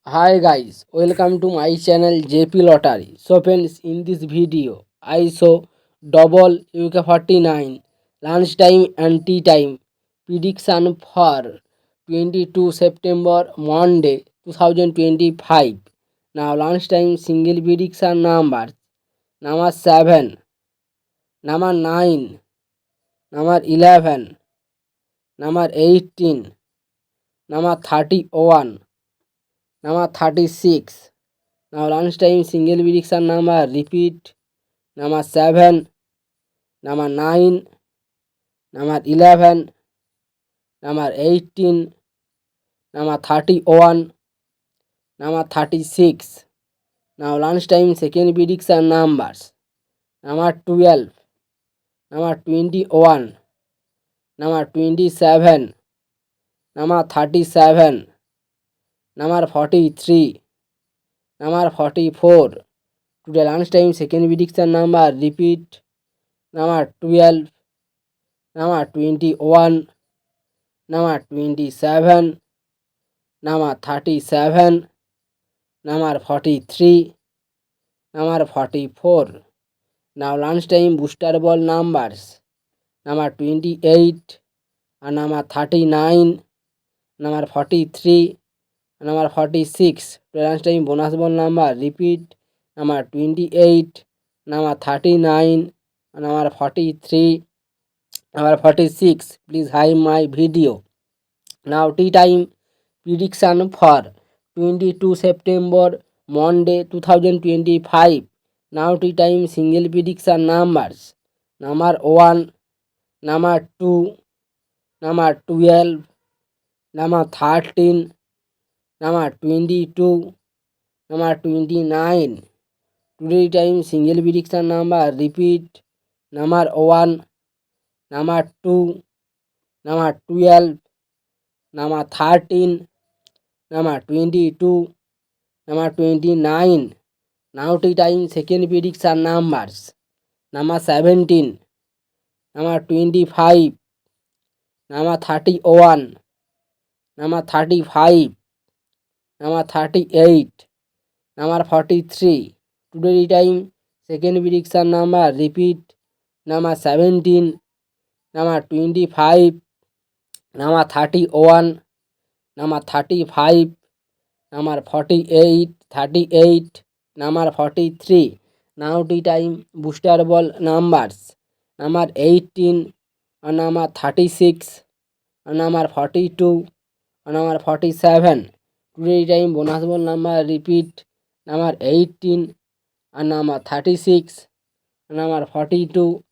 Hi guys, welcome to my channel JP Lottery. So friends, in this video, I show double UK49 lunchtime and tea time prediction for 22 September Monday 2025. Now lunchtime single prediction numbers number 7, number 9, number 11, number 18, number 31, number 36. Now lunchtime single prediction number repeat number 7, number 9, number 11, number 18, number 31, number 36. Now lunchtime second prediction numbers number 12, number 21, number 27, number 37, number 43, number 44. Today lunchtime second prediction number repeat number 12, number 21, number 27, number 37, number 43, number 44. Now lunchtime booster ball numbers number 28 and number 39, number 43, number 46. Lunchtime bonus ball number repeat number 28, number 39, number 43, number 46. Please hide my video. Now tea time prediction for 22 September Monday 2025. Now tea time single prediction numbers number 1, number 2, number 12, number 13, number 22, number 29. Today time single prediction number repeat number 1, number 2, number 12, number 13, number 22, number 29. Now tea time second prediction numbers number 17, number 25, number 31, number 35, number 38, number 43. Today time second prediction number repeat number 17, number 25, number 31, number 35, number 48, 38, number 43. Now tea time booster ball numbers number 18 and number 36 and number 42 and number 47. Today time bonus ball number repeat number 18 and number 36 and number 42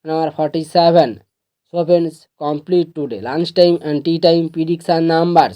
and number 47. So friends, complete today lunchtime and tea time prediction numbers.